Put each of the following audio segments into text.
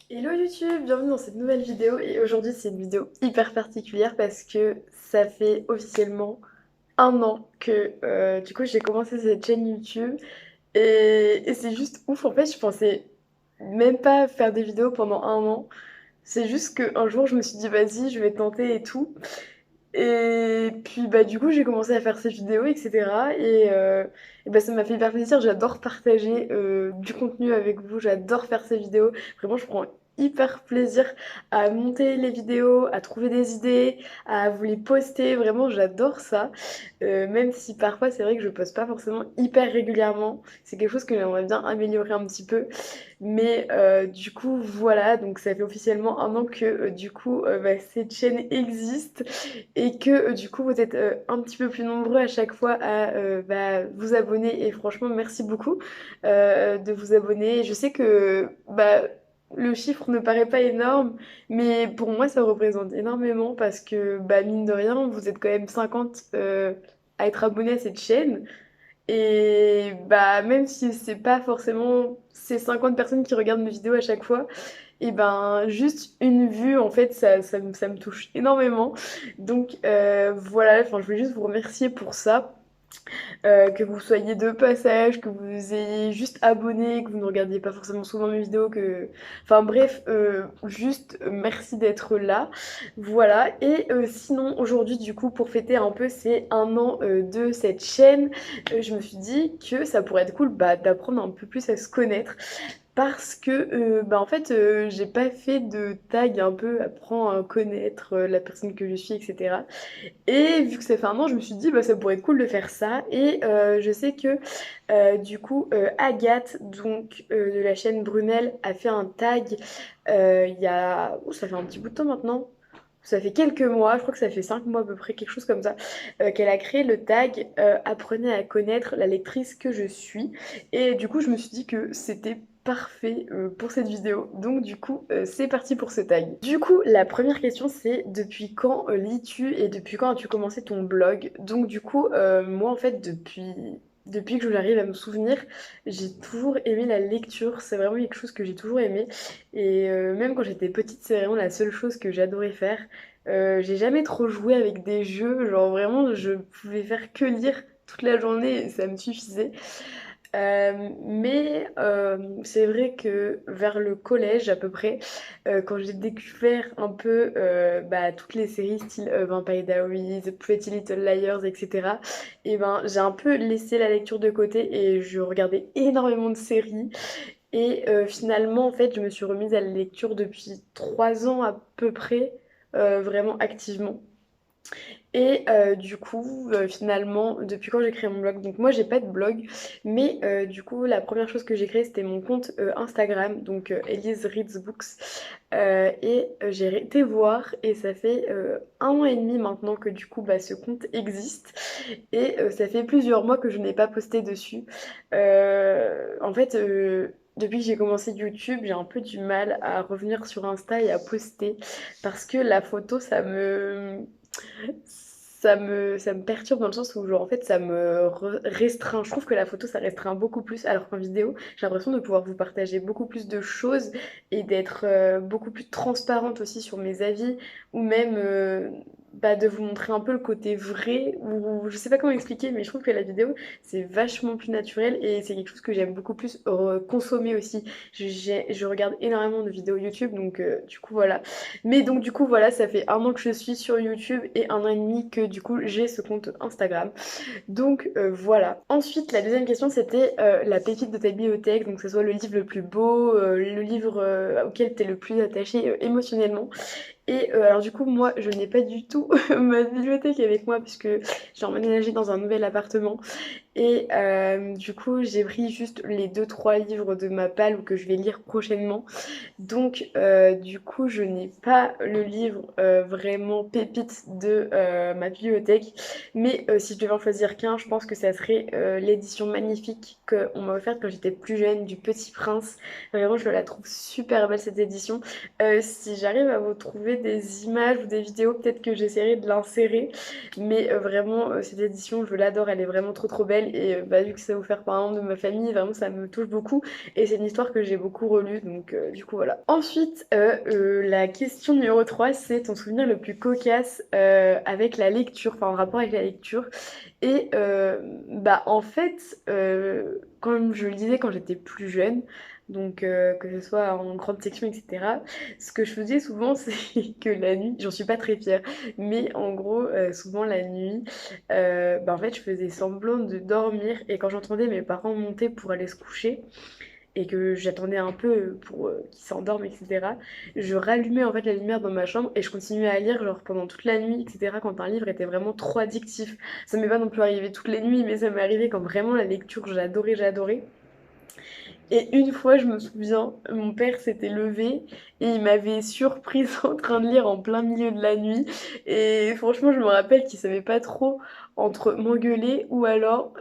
Hello YouTube, bienvenue dans cette nouvelle vidéo et aujourd'hui c'est une vidéo hyper particulière parce que ça fait officiellement un an que du coup j'ai commencé cette chaîne YouTube et c'est juste ouf en fait je pensais même pas faire des vidéos pendant un an, c'est juste qu'un jour je me suis dit vas-y je vais tenter et tout et puis bah du coup j'ai commencé à faire ces vidéos etc. Et bah ça m'a fait hyper plaisir, j'adore partager du contenu avec vous, j'adore faire ces vidéos, vraiment je prends hyper plaisir à monter les vidéos, à trouver des idées, à vous les poster, vraiment j'adore ça. Même si parfois c'est vrai que je poste pas forcément hyper régulièrement, c'est quelque chose que j'aimerais bien améliorer un petit peu. Mais du coup, voilà, donc ça fait officiellement un an que du coup bah, cette chaîne existe et que du coup vous êtes un petit peu plus nombreux à chaque fois à bah, vous abonner et franchement merci beaucoup de vous abonner. Je sais que bah, le chiffre ne paraît pas énorme, mais pour moi ça représente énormément parce que bah, mine de rien, vous êtes quand même 50 à être abonnés à cette chaîne. Et bah même si c'est pas forcément ces 50 personnes qui regardent mes vidéos à chaque fois, et ben juste une vue en fait ça me touche énormément. Donc voilà, enfin je voulais juste vous remercier pour ça. Que vous soyez de passage, que vous ayez juste abonné, que vous ne regardiez pas forcément souvent mes vidéos, que... Enfin bref, juste merci d'être là. Voilà. Et sinon, aujourd'hui, du coup, pour fêter un peu ces un an de cette chaîne, je me suis dit que ça pourrait être cool bah, d'apprendre un peu plus à se connaître. Parce que, bah, en fait, j'ai pas fait de tag un peu, apprends à connaître la personne que je suis, etc. Et vu que ça fait un an, je me suis dit, bah, ça pourrait être cool de faire ça. Et je sais que, du coup, Agathe, donc de la chaîne Brunel, a fait un tag il y a... Ouh, ça fait un petit bout de temps maintenant. Ça fait quelques mois, je crois que ça fait 5 mois à peu près, quelque chose comme ça, qu'elle a créé le tag Apprenez à connaître la lectrice que je suis. Et du coup, je me suis dit que c'était parfait pour cette vidéo. Donc du coup, c'est parti pour ce tag. Du coup, la première question c'est depuis quand lis-tu et depuis quand as-tu commencé ton blog? Donc du coup, moi en fait depuis que j'arrive à me souvenir, j'ai toujours aimé la lecture. C'est vraiment quelque chose que j'ai toujours aimé. Et même quand j'étais petite, c'est vraiment la seule chose que j'adorais faire. J'ai jamais trop joué avec des jeux, genre vraiment, je pouvais faire que lire toute la journée et ça me suffisait. Mais c'est vrai que vers le collège à peu près, quand j'ai découvert un peu bah, toutes les séries style Vampire Diaries, Pretty Little Liars, etc., et ben j'ai un peu laissé la lecture de côté et je regardais énormément de séries. Et finalement, en fait, je me suis remise à la lecture depuis 3 ans à peu près, vraiment activement. Et du coup, finalement, depuis quand j'ai créé mon blog? Donc moi, j'ai pas de blog, mais du coup, la première chose que j'ai créé, c'était mon compte Instagram, donc Elise Reads Books. Et j'ai été voir, et ça fait 1 an et demi maintenant que du coup, bah, ce compte existe. Et ça fait plusieurs mois que je n'ai pas posté dessus. En fait, depuis que j'ai commencé YouTube, j'ai un peu du mal à revenir sur Insta et à poster parce que la photo, ça me perturbe dans le sens où genre en fait ça me restreint. Je trouve que la photo ça restreint beaucoup plus alors qu'en vidéo j'ai l'impression de pouvoir vous partager beaucoup plus de choses et d'être beaucoup plus transparente aussi sur mes avis ou même bah, de vous montrer un peu le côté vrai ou je sais pas comment expliquer mais je trouve que la vidéo c'est vachement plus naturel et c'est quelque chose que j'aime beaucoup plus consommer aussi. Je regarde énormément de vidéos YouTube donc du coup voilà. Mais donc du coup voilà, ça fait un an que je suis sur YouTube et 1 an et demi que du coup j'ai ce compte Instagram. Donc voilà. Ensuite, la deuxième question c'était la pépite de ta bibliothèque, donc que ce soit le livre le plus beau, le livre auquel tu es le plus attaché émotionnellement. Et alors du coup, moi, je n'ai pas du tout ma bibliothèque avec moi puisque j'ai emménagé dans un nouvel appartement. Et du coup, j'ai pris juste les deux trois livres de ma palle ou que je vais lire prochainement. Donc, du coup, je n'ai pas le livre vraiment pépite de ma bibliothèque. Mais si je devais en choisir qu'un, je pense que ça serait l'édition magnifique qu'on m'a offerte quand j'étais plus jeune du Petit Prince. Vraiment, je la trouve super belle cette édition. Si j'arrive à vous trouver des images ou des vidéos, peut-être que j'essaierai de l'insérer. Mais vraiment, cette édition, je l'adore. Elle est vraiment trop trop belle. personnel et bah, vu que c'est offert par un membre de ma famille, vraiment ça me touche beaucoup et c'est une histoire que j'ai beaucoup relue donc du coup voilà. Ensuite, la question numéro 3 c'est ton souvenir le plus cocasse avec la lecture, enfin en rapport avec la lecture. Et bah en fait, comme je le disais quand j'étais plus jeune, donc que ce soit en grande section, etc., ce que je faisais souvent, c'est que la nuit, j'en suis pas très fière, mais en gros, souvent la nuit, bah en fait, je faisais semblant de dormir et quand j'entendais mes parents monter pour aller se coucher, et que j'attendais un peu pour qu'ils s'endorment, etc. Je rallumais en fait la lumière dans ma chambre et je continuais à lire genre pendant toute la nuit, etc. quand un livre était vraiment trop addictif. Ça m'est pas non plus arrivé toutes les nuits, mais ça m'est arrivé quand vraiment la lecture, j'adorais, j'adorais. Et une fois, je me souviens, mon père s'était levé et il m'avait surprise en train de lire en plein milieu de la nuit. Et franchement, je me rappelle qu'il savait pas trop entre m'engueuler ou alors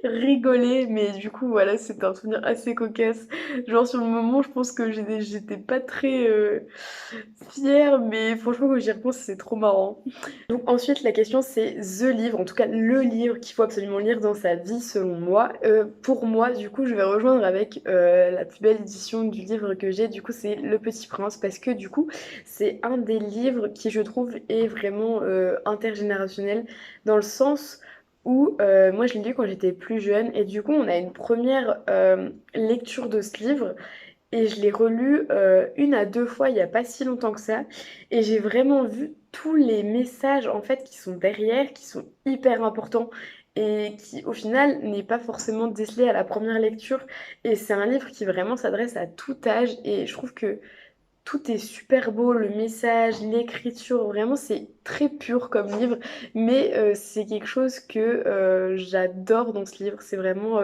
rigoler. Mais du coup, voilà, c'était un souvenir assez cocasse. Genre, sur le moment, je pense que j'étais pas très fière, mais franchement, quand j'y repense, c'est trop marrant. Donc ensuite, la question c'est the livre, en tout cas le livre qu'il faut absolument lire dans sa vie selon moi. Pour moi, du coup, je vais rejoindre avec la plus belle édition du livre que j'ai, du coup c'est Le Petit Prince, parce que du coup c'est un des livres qui je trouve est vraiment intergénérationnel, dans le sens où moi je l'ai lu quand j'étais plus jeune, et du coup on a une première lecture de ce livre. Et je l'ai relu une à deux fois il n'y a pas si longtemps que ça. Et j'ai vraiment vu tous les messages en fait qui sont derrière, qui sont hyper importants et qui au final n'est pas forcément décelé à la première lecture. Et c'est un livre qui vraiment s'adresse à tout âge et je trouve que tout est super beau, le message, l'écriture, vraiment c'est très pur comme livre. Mais c'est quelque chose que j'adore dans ce livre. C'est vraiment...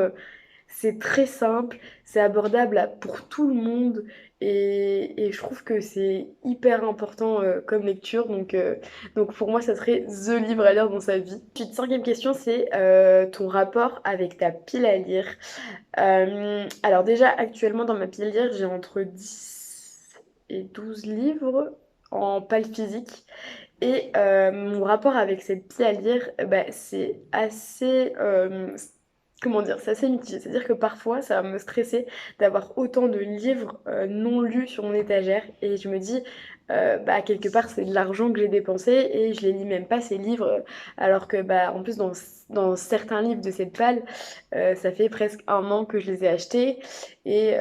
c'est très simple, c'est abordable pour tout le monde et je trouve que c'est hyper important comme lecture. Donc pour moi, ça serait The livre à lire dans sa vie. Ensuite, cinquième question, c'est ton rapport avec ta pile à lire. Alors déjà, actuellement dans ma pile à lire, j'ai entre 10 et 12 livres en pile physique. Et mon rapport avec cette pile à lire, bah, c'est assez... comment dire, c'est assez mitigé. C'est-à-dire que parfois, ça va me stresser d'avoir autant de livres non lus sur mon étagère. Et je me dis, bah, quelque part, c'est de l'argent que j'ai dépensé et je les lis même pas, ces livres. Alors que, bah, en plus, dans certains livres de cette palle, ça fait presque un an que je les ai achetés. Et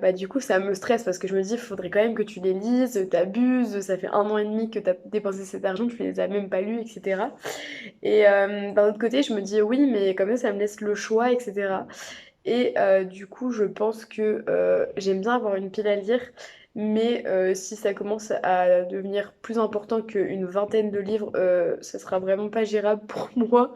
bah, du coup, ça me stresse parce que je me dis, il faudrait quand même que tu les lises, t'abuses, ça fait un an et demi que tu as dépensé cet argent, tu les as même pas lus, etc. Et d'un autre côté, je me dis, oui, mais quand même, ça me laisse le choix, etc. Et du coup, je pense que j'aime bien avoir une pile à lire, mais si ça commence à devenir plus important qu'une vingtaine de livres, ça sera vraiment pas gérable pour moi.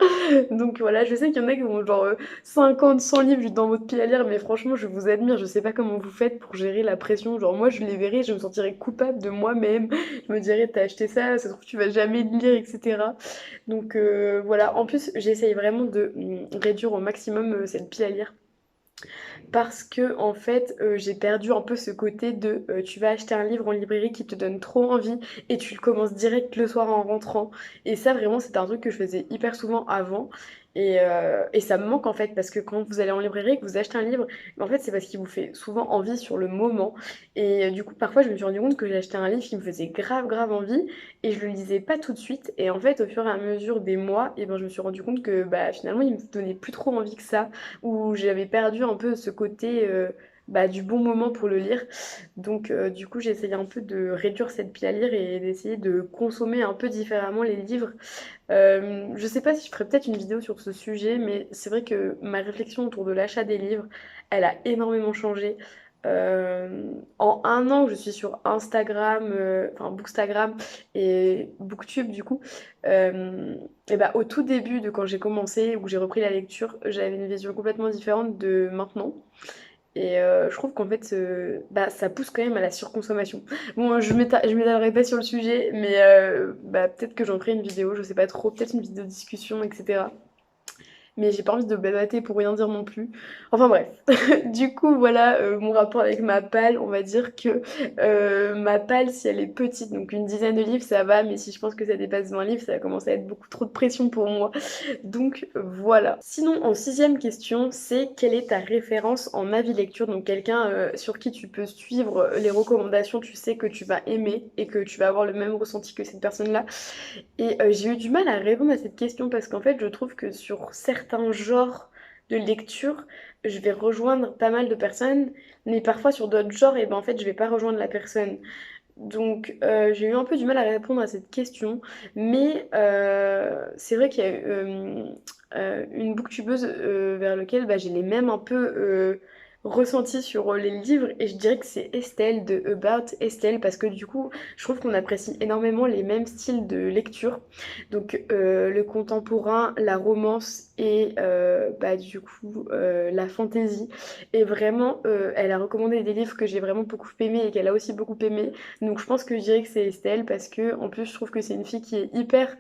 Donc voilà, je sais qu'il y en a qui ont genre 50, 100 livres juste dans votre pile à lire, mais franchement, je vous admire. Je sais pas comment vous faites pour gérer la pression. Genre, moi, je les verrais, je me sentirais coupable de moi-même. Je me dirais, t'as acheté ça, ça se trouve, tu vas jamais le lire, etc. Donc voilà, en plus, j'essaye vraiment de réduire au maximum cette pile à lire parce que en fait j'ai perdu un peu ce côté de tu vas acheter un livre en librairie qui te donne trop envie et tu le commences direct le soir en rentrant et ça vraiment c'était un truc que je faisais hyper souvent avant et ça me manque en fait parce que quand vous allez en librairie et que vous achetez un livre en fait c'est parce qu'il vous fait souvent envie sur le moment et du coup parfois je me suis rendu compte que j'ai acheté un livre qui me faisait grave grave envie et je le lisais pas tout de suite et en fait au fur et à mesure des mois et ben je me suis rendu compte que bah finalement il me donnait plus trop envie que ça où j'avais perdu un peu ce côté bah, du bon moment pour le lire. Donc du coup j'ai essayé un peu de réduire cette pile à lire et d'essayer de consommer un peu différemment les livres. Je sais pas si je ferai peut-être une vidéo sur ce sujet, mais c'est vrai que ma réflexion autour de l'achat des livres, elle a énormément changé. En un an, je suis sur Instagram, enfin Bookstagram et Booktube du coup. Et bah, au tout début de quand j'ai commencé, où j'ai repris la lecture, j'avais une vision complètement différente de maintenant. Et je trouve qu'en fait, bah, ça pousse quand même à la surconsommation. Bon, je m'étalerai pas sur le sujet, mais bah, peut-être que j'en ferai une vidéo, je sais pas trop, peut-être une vidéo de discussion, etc. mais j'ai pas envie de bébêter pour rien dire non plus. Enfin bref, du coup voilà mon rapport avec ma palle, on va dire que ma palle si elle est petite, donc une dizaine de livres ça va, mais si je pense que ça dépasse 20 livres ça va commencer à être beaucoup trop de pression pour moi. Donc voilà. Sinon en sixième question, c'est quelle est ta référence en avis lecture, donc quelqu'un sur qui tu peux suivre les recommandations, tu sais que tu vas aimer et que tu vas avoir le même ressenti que cette personne-là. Et j'ai eu du mal à répondre à cette question parce qu'en fait, je trouve que sur certains genres de lecture, je vais rejoindre pas mal de personnes, mais parfois sur d'autres genres, et ben en fait, je vais pas rejoindre la personne. Donc j'ai eu un peu du mal à répondre à cette question, mais c'est vrai qu'il y a une booktubeuse vers laquelle bah, j'ai les mêmes un peu ressentis sur les livres, et je dirais que c'est Estelle de About Estelle, parce que du coup je trouve qu'on apprécie énormément les mêmes styles de lecture, donc le contemporain, la romance et bah, du coup la fantasy, et vraiment elle a recommandé des livres que j'ai vraiment beaucoup aimé et qu'elle a aussi beaucoup aimé, donc je pense que je dirais que c'est Estelle parce que en plus je trouve que c'est une fille qui est hyper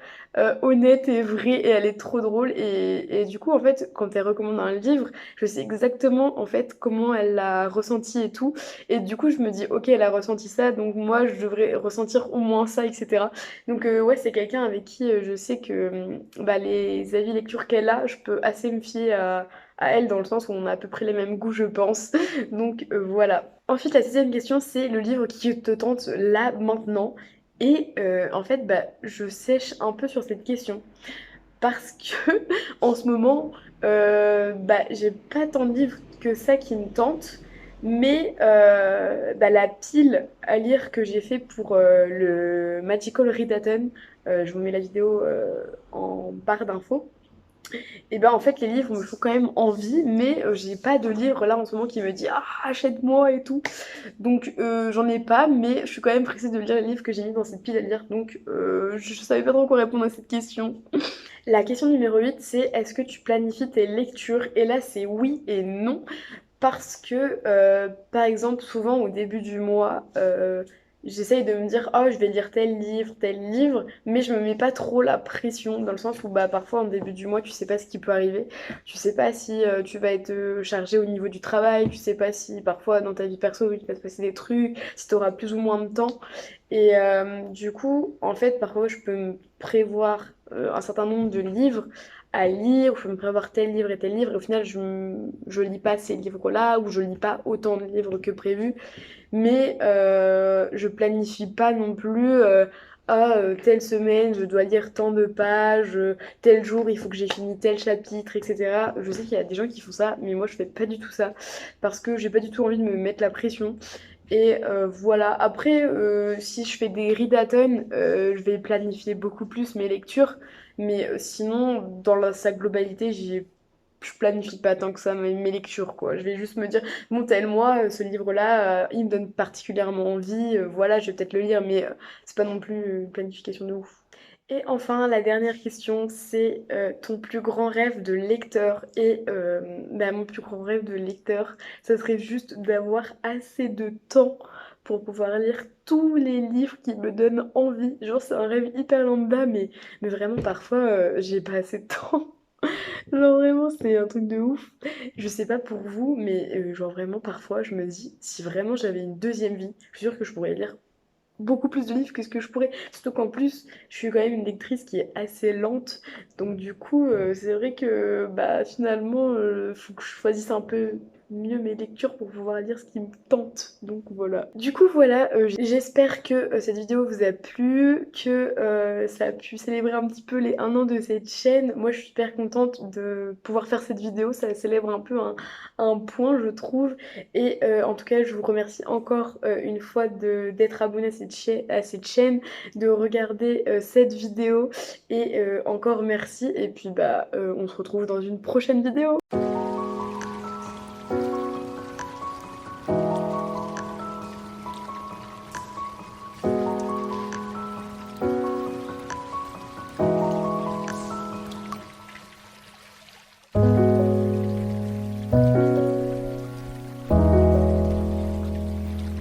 honnête et vraie et elle est trop drôle, et du coup en fait quand elle recommande un livre je sais exactement en fait comment elle l'a ressenti et tout, et du coup je me dis ok elle a ressenti ça donc moi je devrais ressentir au moins ça, etc. Donc ouais c'est quelqu'un avec qui je sais que bah, les avis lecture qu'elle a je peux assez me fier à elle dans le sens où on a à peu près les mêmes goûts je pense. Donc voilà. Ensuite, la sixième question, c'est le livre qui te tente là, maintenant. Et en fait, bah, je sèche un peu sur cette question. Parce que en ce moment, bah, j'ai pas tant de livres que ça qui me tentent. Mais bah, la pile à lire que j'ai fait pour le Magical Readathon, je vous mets la vidéo en barre d'infos. Et ben en fait les livres me font quand même envie, mais j'ai pas de livre là en ce moment qui me dit ah achète-moi et tout. Donc j'en ai pas, mais je suis quand même pressée de lire les livres que j'ai mis dans cette pile à lire. Donc je savais pas trop quoi répondre à cette question. La question numéro 8 c'est est-ce que tu planifies tes lectures? Et là c'est oui et non. Parce que, par exemple, souvent au début du mois, j'essaye de me dire, oh, je vais lire tel livre, mais je me mets pas trop la pression, dans le sens où bah, parfois en début du mois, tu sais pas ce qui peut arriver. Tu sais pas si tu vas être chargé au niveau du travail, tu sais pas si parfois dans ta vie perso, il va se passer des trucs, si tu auras plus ou moins de temps. Et du coup, en fait, parfois, je peux me prévoir un certain nombre de livres à lire, ou je peux me prévoir tel livre et tel livre, et au final, je lis pas ces livres-là, ou je lis pas autant de livres que prévu, mais je planifie pas non plus, telle semaine, je dois lire tant de pages, tel jour, il faut que j'ai fini tel chapitre, etc. Je sais qu'il y a des gens qui font ça, mais moi, je fais pas du tout ça, parce que j'ai pas du tout envie de me mettre la pression. Et voilà, après, si je fais des readathons, je vais planifier beaucoup plus mes lectures, mais sinon, sa globalité, je planifie pas tant que ça mes lectures, quoi. Je vais juste me dire, bon, tel mois, ce livre-là, il me donne particulièrement envie, voilà, je vais peut-être le lire, mais c'est pas non plus une planification de ouf. Et enfin, la dernière question, c'est ton plus grand rêve de lecteur. Et bah, mon plus grand rêve de lecteur, ça serait juste d'avoir assez de temps pour pouvoir lire tous les livres qui me donnent envie. Genre, c'est un rêve hyper lambda, mais vraiment, parfois, j'ai pas assez de temps. Genre, vraiment, c'est un truc de ouf. Je sais pas pour vous, mais genre, vraiment, parfois, je me dis, si vraiment j'avais une deuxième vie, je suis sûre que je pourrais lire beaucoup plus de livres que ce que je pourrais. Surtout qu'en plus, je suis quand même une lectrice qui est assez lente. Donc du coup, c'est vrai que bah, finalement, faut que je choisisse un peu mieux mes lectures pour pouvoir lire ce qui me tente. Donc voilà. Du coup, voilà, j'espère que cette vidéo vous a plu, que ça a pu célébrer un petit peu les 1 an de cette chaîne. Moi, je suis super contente de pouvoir faire cette vidéo. Ça célèbre un peu un point, je trouve. Et en tout cas, je vous remercie encore une fois d'être abonné à cette chaîne, de regarder cette vidéo. Et encore merci. Et puis, bah, on se retrouve dans une prochaine vidéo.